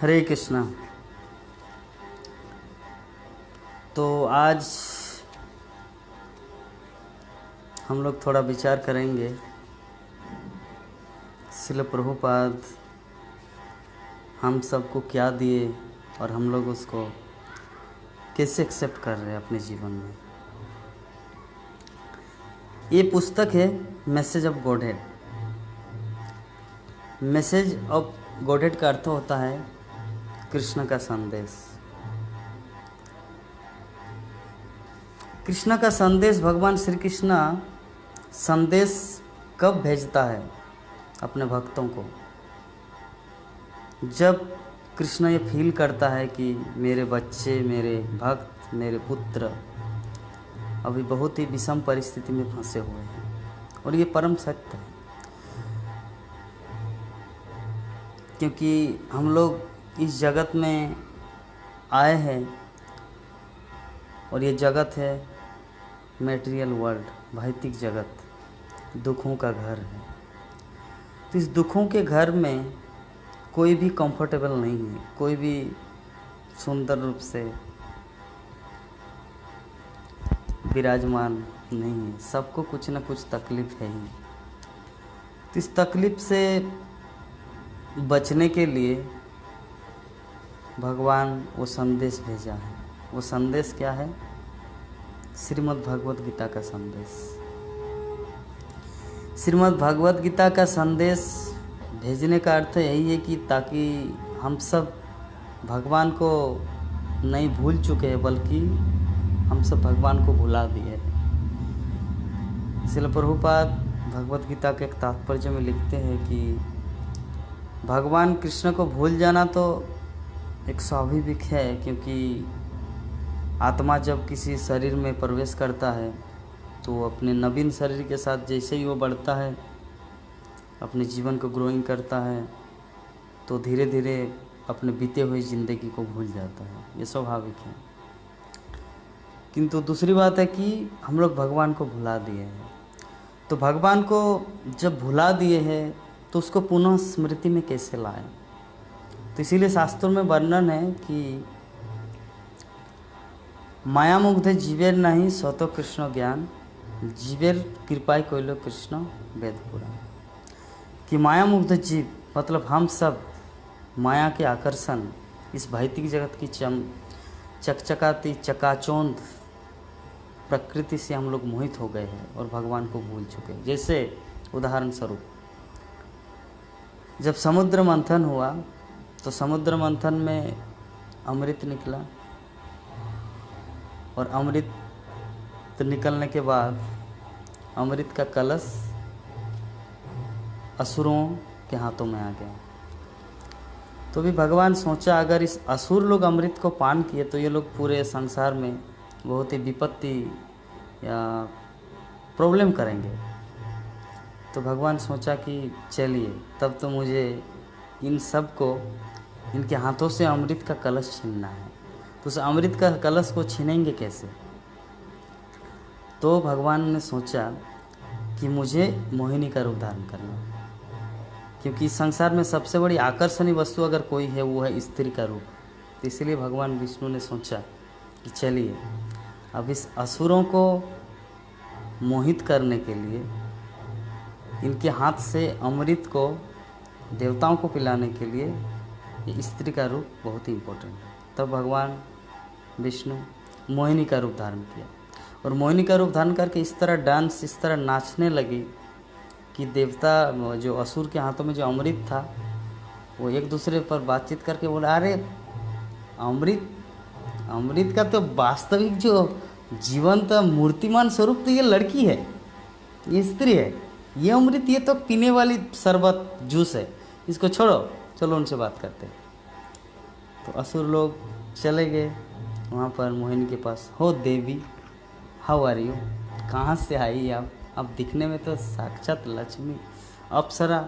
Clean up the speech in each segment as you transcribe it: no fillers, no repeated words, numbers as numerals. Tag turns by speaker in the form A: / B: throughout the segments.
A: हरे कृष्णा। तो आज हम लोग थोड़ा विचार करेंगे श्रील प्रभुपाद हम सबको क्या दिए और हम लोग उसको कैसे एक्सेप्ट कर रहे हैं अपने जीवन में। ये पुस्तक है message of godhead. Message of godhead का अर्थ होता है कृष्ण का संदेश। कृष्ण का संदेश, भगवान श्री कृष्ण संदेश कब भेजता है अपने भक्तों को? जब कृष्ण ये फील करता है कि मेरे बच्चे, मेरे भक्त, मेरे पुत्र अभी बहुत ही विषम परिस्थिति में फंसे हुए हैं। और ये परम सत्य है, क्योंकि हम लोग इस जगत में आए हैं और ये जगत है मटेरियल वर्ल्ड, भौतिक जगत, दुखों का घर है। तो इस दुखों के घर में कोई भी कंफर्टेबल नहीं है, कोई भी सुंदर रूप से विराजमान नहीं है। सबको कुछ ना कुछ तकलीफ है ही। तो इस तकलीफ से बचने के लिए भगवान वो संदेश भेजा है। वो संदेश क्या है? श्रीमद् भगवत गीता का संदेश। श्रीमद् भगवत गीता का संदेश भेजने का अर्थ यही है कि ताकि हम सब भगवान को नहीं भूल चुके हैं, बल्कि हम सब भगवान को भुला दिए। श्रील प्रभुपाद भगवत गीता के एक तात्पर्य में लिखते हैं कि भगवान कृष्ण को भूल जाना तो एक स्वाभाविक है, क्योंकि आत्मा जब किसी शरीर में प्रवेश करता है तो अपने नवीन शरीर के साथ जैसे ही वो बढ़ता है, अपने जीवन को ग्रोइंग करता है, तो धीरे धीरे अपने बीते हुए ज़िंदगी को भूल जाता है। ये स्वाभाविक है। किंतु दूसरी बात है कि हम लोग भगवान को भुला दिए हैं। तो भगवान को जब भुला दिए हैं तो उसको पुनः स्मृति में कैसे लाएं? तो इसीलिए शास्त्रों में वर्णन है कि माया मुग्ध जीवेर नहीं स्वतो कृष्ण ज्ञान, जीवेर कृपाई कोइलो कृष्ण वेद पुराण। कि माया मुग्ध जीव मतलब हम सब माया के आकर्षण, इस भौतिक जगत की चकचकाती चकाचौंध प्रकृति से हम लोग मोहित हो गए हैं और भगवान को भूल चुके हैं। जैसे उदाहरण स्वरूप, जब समुद्र मंथन हुआ तो समुद्र मंथन में अमृत निकला, और अमृत निकलने के बाद अमृत का कलश असुरों के हाथों में आ गया। तो भी भगवान सोचा अगर इस असुर लोग अमृत को पान किए तो ये लोग पूरे संसार में बहुत ही विपत्ति या प्रॉब्लम करेंगे। तो भगवान सोचा कि चलिए तब तो मुझे इन सब को, इनके हाथों से अमृत का कलश छीनना है। तो उस अमृत का कलश को छीनेंगे कैसे? तो भगवान ने सोचा कि मुझे मोहिनी का रूप धारण करना, क्योंकि संसार में सबसे बड़ी आकर्षणीय वस्तु अगर कोई है वो है स्त्री का रूप। तो इसलिए भगवान विष्णु ने सोचा कि चलिए अब इस असुरों को मोहित करने के लिए इनके हाथ से अमृत को देवताओं को पिलाने के लिए ये स्त्री का रूप बहुत ही इम्पोर्टेंट है। तब भगवान विष्णु मोहिनी का रूप धारण किया, और मोहिनी का रूप धारण करके इस तरह डांस, इस तरह नाचने लगी कि देवता जो असुर के हाथों में जो अमृत था वो एक दूसरे पर बातचीत करके बोला, अरे अमृत का तो वास्तविक जो जीवंत मूर्तिमान स्वरूप तो ये लड़की है, ये स्त्री है। ये अमृत, ये तो पीने वाली शरबत जूस है, इसको छोड़ो, चलो उनसे बात करते हैं। तो असुर लोग चले गए वहाँ पर मोहिनी के पास। हो देवी, हाउ आर यू? कहाँ से आई आप? अब दिखने में तो साक्षात लक्ष्मी, अप्सरा,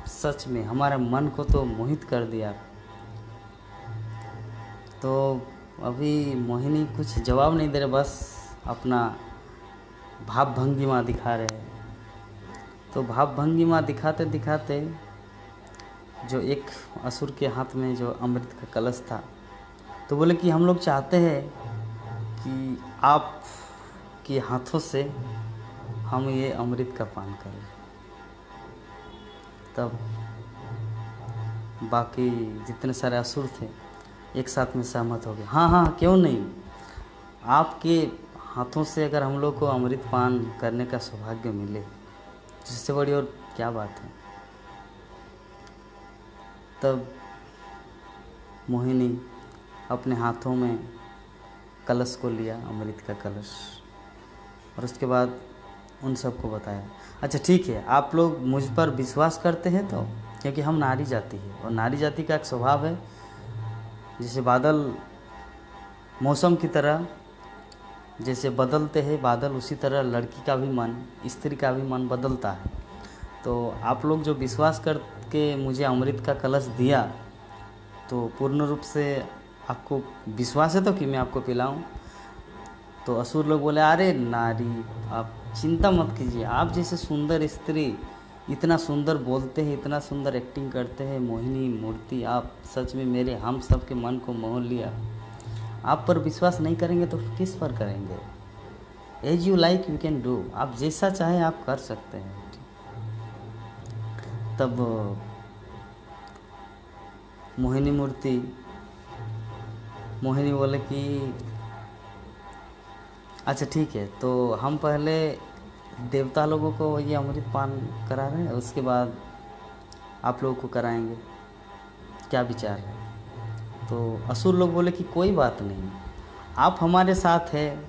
A: सच में हमारे मन को तो मोहित कर दिया। तो अभी मोहिनी कुछ जवाब नहीं दे रहे, बस अपना भाव भंगिमा दिखा रहे हैं। तो भाव भंगिमा दिखाते दिखाते जो एक असुर के हाथ में जो अमृत का कलश था, तो बोले कि हम लोग चाहते हैं कि आप के हाथों से हम ये अमृत का पान करें। तब बाकी जितने सारे असुर थे एक साथ में सहमत हो गए, हाँ हाँ क्यों नहीं, आपके हाथों से अगर हम लोग को अमृत पान करने का सौभाग्य मिले तो इससे बड़ी और क्या बात है। तब मोहिनी अपने हाथों में कलश को लिया, अमृत का कलश, और उसके बाद उन सबको बताया, अच्छा ठीक है आप लोग मुझ पर विश्वास करते हैं तो, क्योंकि हम नारी जाति है और नारी जाति का एक स्वभाव है, जैसे बादल मौसम की तरह जैसे बदलते हैं बादल, उसी तरह लड़की का भी मन, स्त्री का भी मन बदलता है। तो आप लोग जो विश्वास करके मुझे अमृत का कलश दिया, तो पूर्ण रूप से आपको विश्वास है तो कि मैं आपको पिलाऊं। तो असुर लोग बोले, अरे नारी आप चिंता मत कीजिए, आप जैसे सुंदर स्त्री इतना सुंदर बोलते हैं, इतना सुंदर एक्टिंग करते हैं, मोहिनी मूर्ति, आप सच में मेरे हम सब के मन को मोह लिया। आप पर विश्वास नहीं करेंगे तो किस पर करेंगे। As you like you can do, आप जैसा चाहे आप कर सकते हैं। तब मोहिनी बोले कि अच्छा ठीक है, तो हम पहले देवता लोगों को ये अमृत पान करा रहे हैं, उसके बाद आप लोगों को कराएंगे, क्या विचार है। तो असुर लोग बोले कि कोई बात नहीं, आप हमारे साथ हैं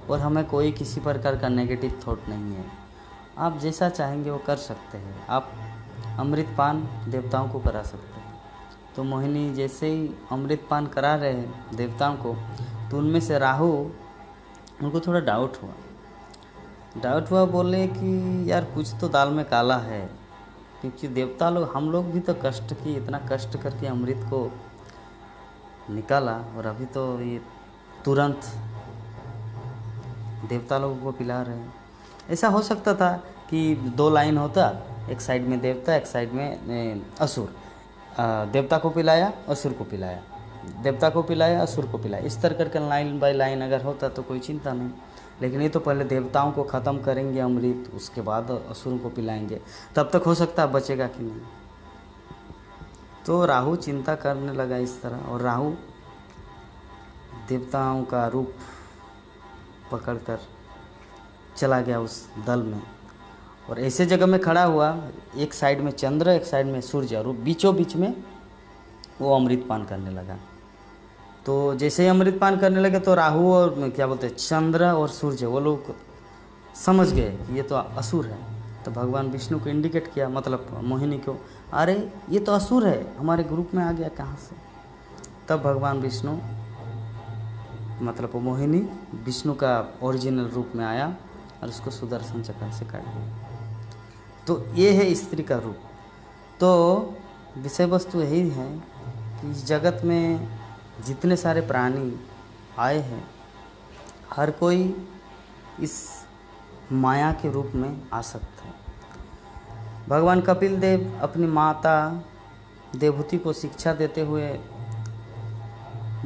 A: और हमें कोई किसी प्रकार का नेगेटिव थॉट नहीं है, आप जैसा चाहेंगे वो कर सकते हैं, आप अमृत पान देवताओं को करा सकते हैं। तो मोहिनी जैसे ही अमृत पान करा रहे हैं देवताओं को, तो उनमें से राहु, उनको थोड़ा डाउट हुआ, बोले कि यार कुछ तो दाल में काला है, क्योंकि देवता लोग, हम लोग भी तो कष्ट किए, इतना कष्ट करके अमृत को निकाला और अभी तो ये तुरंत देवता लोगों को पिला रहे हैं। ऐसा हो सकता था कि 2 लाइन होता, एक साइड में देवता, एक साइड में असुर, देवता को पिलाया, असुर को पिलाया, देवता को पिलाया, असुर को पिलाया, इस तरह करके लाइन बाय लाइन अगर होता तो कोई चिंता नहीं। लेकिन ये तो पहले देवताओं को ख़त्म करेंगे अमृत, उसके बाद असुरों को पिलाएंगे, तब तक हो सकता है बचेगा कि नहीं। तो राहु चिंता करने लगा इस तरह, और राहु देवताओं का रूप पकड़कर चला गया उस दल में, और ऐसे जगह में खड़ा हुआ, एक साइड में चंद्र, एक साइड में सूर्य, और बीचों बीच में वो अमृत पान करने लगा। तो जैसे ही अमृत पान करने लगे तो राहु और क्या बोलते हैं चंद्र और सूर्य, वो लोग समझ गए कि ये तो असुर है। तो भगवान विष्णु को इंडिकेट किया, मतलब मोहिनी को, अरे ये तो असुर है, हमारे ग्रुप में आ गया कहाँ से। तब भगवान विष्णु, मतलब मोहिनी विष्णु का ओरिजिनल रूप में आया और उसको सुदर्शन चक्र से काट दिया। तो ये है स्त्री का रूप। तो विषय वस्तु यही है कि इस जगत में जितने सारे प्राणी आए हैं, हर कोई इस माया के रूप में आ सकता है। भगवान कपिल देव अपनी माता देवहूति को शिक्षा देते हुए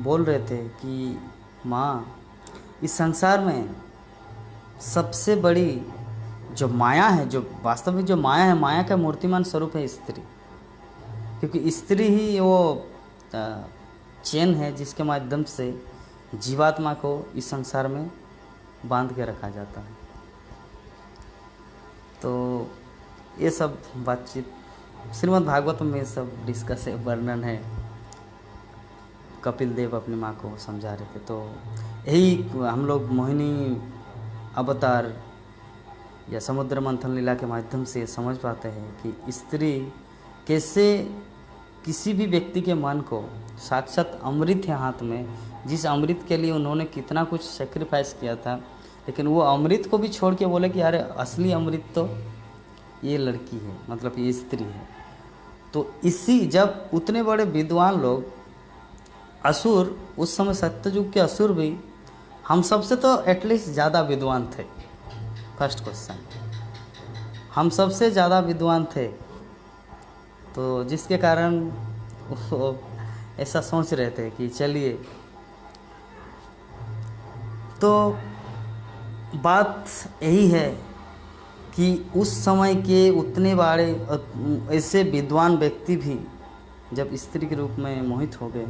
A: बोल रहे थे कि माँ, इस संसार में सबसे बड़ी जो माया है, जो वास्तव में जो माया है, माया का मूर्तिमान स्वरूप है स्त्री, क्योंकि स्त्री ही वो चेन है जिसके माध्यम से जीवात्मा को इस संसार में बांध के रखा जाता है। तो ये सब बातचीत श्रीमद् भागवत में सब डिस्कस है, वर्णन है, कपिल देव अपनी माँ को समझा रहे थे। तो यही हम लोग मोहिनी अवतार या समुद्र मंथन लीला के माध्यम से समझ पाते हैं कि स्त्री कैसे किसी भी व्यक्ति के मन को, साक्षात अमृत है हाथ में, जिस अमृत के लिए उन्होंने कितना कुछ सेक्रीफाइस किया था, लेकिन वो अमृत को भी छोड़ के बोले कि अरे असली अमृत तो ये लड़की है, मतलब ये स्त्री है। तो इसी जब उतने बड़े विद्वान लोग, असुर, उस समय सत्ययुग के असुर भी हम सबसे तो एटलीस्ट ज़्यादा विद्वान थे। फर्स्ट क्वेश्चन, हम सबसे ज़्यादा विद्वान थे, तो जिसके कारण वो ऐसा सोच रहे थे कि चलिए। तो बात यही है कि उस समय के उतने बड़े ऐसे विद्वान व्यक्ति भी जब स्त्री के रूप में मोहित हो गए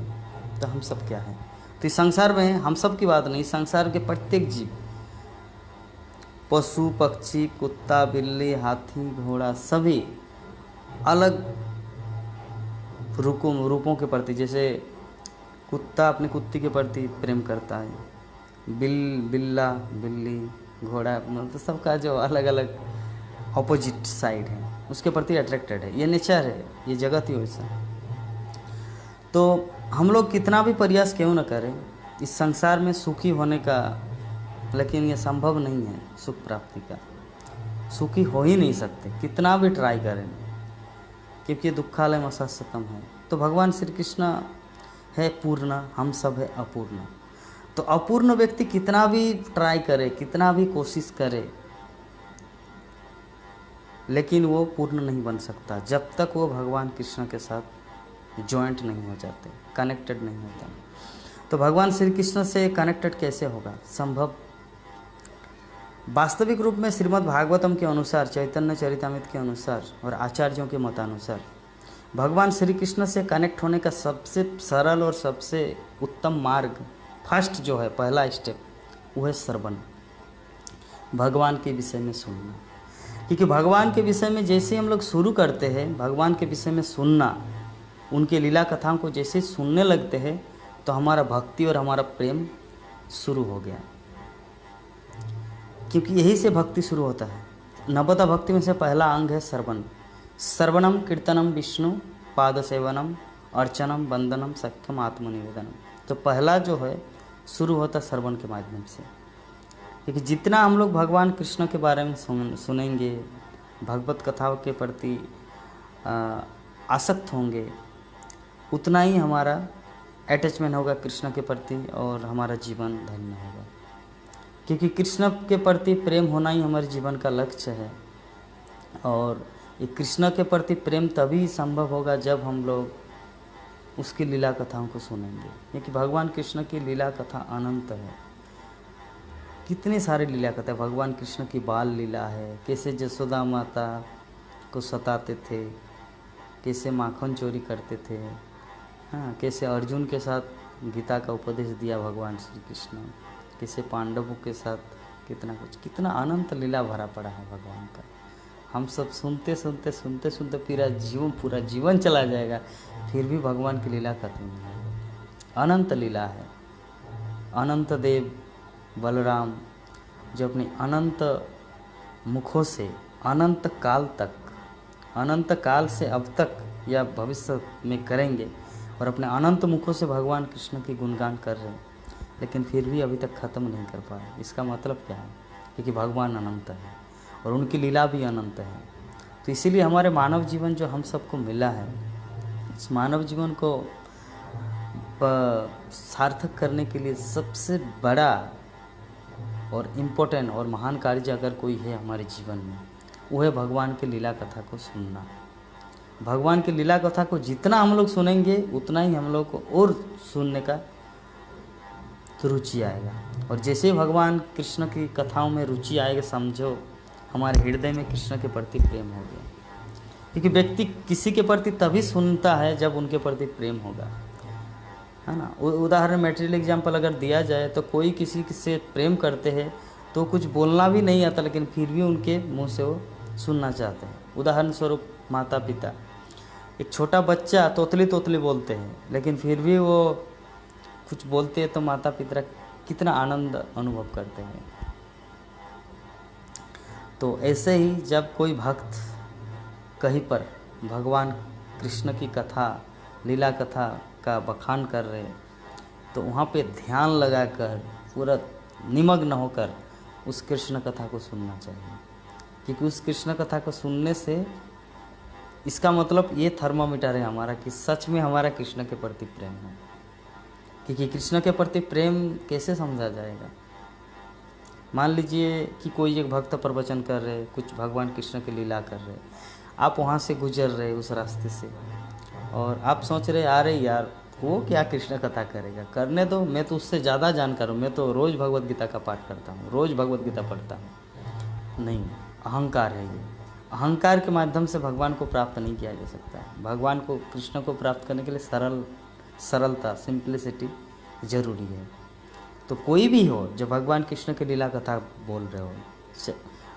A: तो हम सब क्या हैं। तो इस संसार में हम सब की बात नहीं, संसार के प्रत्येक जीव, पशु पक्षी, कुत्ता बिल्ली, हाथी घोड़ा, सभी अलग रूपों के प्रति, जैसे कुत्ता अपने कुत्ती के प्रति प्रेम करता है, बिल्ला बिल्ली, घोड़ा, मतलब सबका जो अलग अलग ऑपोजिट साइड है उसके प्रति अट्रैक्टेड है। ये नेचर है, ये जगत ही वैसा। तो हम लोग कितना भी प्रयास क्यों न करें इस संसार में सुखी होने का, लेकिन ये संभव नहीं है सुख प्राप्ति का। सुखी हो ही नहीं सकते कितना भी ट्राई करें, क्योंकि दुखालय मशाश्वतम है। तो भगवान श्री कृष्ण है पूर्ण, हम सब है अपूर्ण। तो अपूर्ण व्यक्ति कितना भी ट्राई करे, कितना भी कोशिश करे, लेकिन वो पूर्ण नहीं बन सकता जब तक वो भगवान कृष्ण के साथ जॉइंट नहीं हो जाते, कनेक्टेड नहीं होता। तो भगवान श्री कृष्ण से कनेक्टेड कैसे होगा? संभव वास्तविक रूप में श्रीमद् भागवतम के अनुसार, चैतन्य चरितामृत के अनुसार और आचार्यों के मतानुसार भगवान श्री कृष्ण से कनेक्ट होने का सबसे सरल और सबसे उत्तम मार्ग, फर्स्ट जो है, पहला स्टेप, वो है श्रवण, भगवान के विषय में सुनना। क्योंकि भगवान के विषय में जैसे हम लोग शुरू करते हैं भगवान के विषय में सुनना, उनके लीला कथाओं को जैसे सुनने लगते हैं तो हमारा भक्ति और हमारा प्रेम शुरू हो गया। क्योंकि यही से भक्ति शुरू होता है। नवदा भक्ति में से पहला अंग है श्रवण। श्रवणम कीर्तनम विष्णु पाद सेवनम अर्चनम वंदनम सख्यम आत्मनिवेदनम। तो पहला जो है शुरू होता श्रवण के माध्यम से। क्योंकि जितना हम लोग भगवान कृष्ण के बारे में सुनेंगे, भगवत कथाओं के प्रति आसक्त होंगे, उतना ही हमारा अटैचमेंट होगा कृष्ण के प्रति और हमारा जीवन धन्य होगा। क्योंकि कृष्ण के प्रति प्रेम होना ही हमारे जीवन का लक्ष्य है। और ये कृष्ण के प्रति प्रेम तभी संभव होगा जब हम लोग उसकी लीला कथाओं को सुनेंगे। क्योंकि भगवान कृष्ण की लीला कथा अनंत है। कितनी सारी लीला कथा, भगवान कृष्ण की बाल लीला है, कैसे जसोदा माता को सताते थे, कैसे माखन चोरी करते थे, हाँ, कैसे अर्जुन के साथ गीता का उपदेश दिया भगवान श्री कृष्ण, कैसे पांडवों के साथ कितना कुछ, कितना अनंत लीला भरा पड़ा है भगवान का। हम सब सुनते सुनते सुनते सुनते पूरा जीवन चला जाएगा, फिर भी भगवान की लीला खत्म नहीं है। अनंत लीला है। अनंत देव बलराम जो अपने अनंत मुखों से अनंत काल तक, अनंत काल से अब तक या भविष्य में करेंगे, और अपने अनंत मुखों से भगवान कृष्ण की गुणगान कर रहे हैं, लेकिन फिर भी अभी तक ख़त्म नहीं कर पाए। इसका मतलब क्या है? क्योंकि भगवान अनंत है और उनकी लीला भी अनंत है। तो इसीलिए हमारे मानव जीवन जो हम सबको मिला है, इस मानव जीवन को सार्थक करने के लिए सबसे बड़ा और इम्पोर्टेंट और महान कार्य अगर कोई है हमारे जीवन में, वो है भगवान की लीला कथा को सुनना। भगवान की लीला कथा को जितना हम लोग सुनेंगे उतना ही हम लोग को और सुनने का रुचि आएगा। और जैसे ही भगवान कृष्ण की कथाओं में रुचि आएगा, समझो हमारे हृदय में कृष्ण के प्रति प्रेम हो गया। क्योंकि व्यक्ति किसी के प्रति तभी सुनता है जब उनके प्रति प्रेम होगा, है ना। उदाहरण मटेरियल एग्जाम्पल अगर दिया जाए तो कोई किसी से प्रेम करते हैं तो कुछ बोलना भी नहीं आता, लेकिन फिर भी उनके मुंह से वो सुनना चाहते हैं। उदाहरण स्वरूप माता पिता, एक छोटा बच्चा तोतली तोतली बोलते हैं, लेकिन फिर भी वो कुछ बोलते हैं तो माता पिता कितना आनंद अनुभव करते हैं। तो ऐसे ही जब कोई भक्त कहीं पर भगवान कृष्ण की कथा, लीला कथा का बखान कर रहे हैं, तो वहाँ पे ध्यान लगाकर पूरा निमग्न होकर उस कृष्ण कथा को सुनना चाहिए। क्योंकि उस कृष्ण कथा को सुनने से इसका मतलब ये थर्मामीटर है हमारा कि सच में हमारा कृष्ण के प्रति प्रेम है। क्योंकि कृष्ण के प्रति प्रेम कैसे समझा जाएगा? मान लीजिए कि कोई एक भक्त प्रवचन कर रहे, कुछ भगवान कृष्ण की लीला कर रहे, आप वहाँ से गुजर रहे उस रास्ते से और आप सोच रहे अरे यार वो क्या कृष्ण कथा करेगा, करने दो, मैं तो उससे ज़्यादा जानकार हूँ, मैं तो रोज़ भगवत गीता का पाठ करता हूँ, रोज़ भगवत गीता पढ़ता हूँ। नहीं, अहंकार है ये। अहंकार के माध्यम से भगवान को प्राप्त नहीं किया जा सकता है। भगवान को, कृष्ण को प्राप्त करने के लिए सरलता, सिंप्लिसिटी ज़रूरी है। तो कोई भी हो जो भगवान कृष्ण की लीला कथा बोल रहे हो,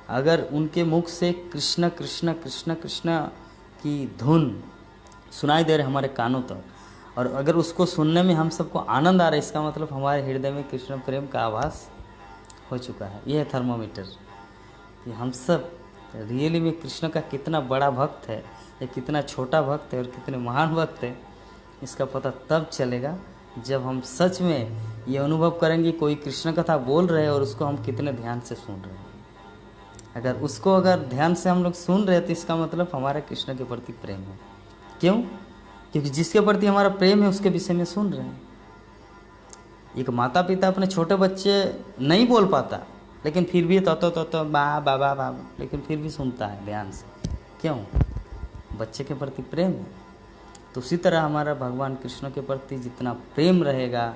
A: अगर उनके मुख से कृष्ण कृष्ण कृष्ण कृष्ण की धुन सुनाई दे रहे हमारे कानों तक, और अगर उसको सुनने में हम सबको आनंद आ रहा है, इसका मतलब हमारे हृदय में कृष्ण प्रेम का आभास हो चुका है। यह है थर्मोमीटर कि हम सब रियली में कृष्ण का कितना बड़ा भक्त है या कितना छोटा भक्त है और कितने महान भक्त है, इसका पता तब चलेगा जब हम सच में ये अनुभव करेंगे कोई कृष्ण कथा बोल रहे हैं और उसको हम कितने ध्यान से सुन रहे हैं। अगर ध्यान से हम लोग सुन रहे हैं तो इसका मतलब हमारा कृष्ण के प्रति प्रेम है। क्यों? क्योंकि जिसके प्रति हमारा प्रेम है उसके विषय में सुन रहे हैं। एक माता पिता अपने छोटे बच्चे नहीं बोल पाता, लेकिन फिर भी तो बा बाबा बाबा, लेकिन फिर भी सुनता है ध्यान से। क्यों? बच्चे के प्रति प्रेम है। तो उसी तरह हमारा भगवान कृष्ण के प्रति जितना प्रेम रहेगा,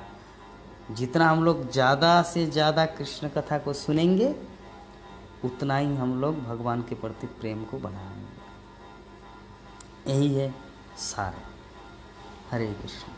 A: जितना हम लोग ज़्यादा से ज़्यादा कृष्ण कथा को सुनेंगे, उतना ही हम लोग भगवान के प्रति प्रेम को बढ़ाएंगे। यही है सार। हरे कृष्ण।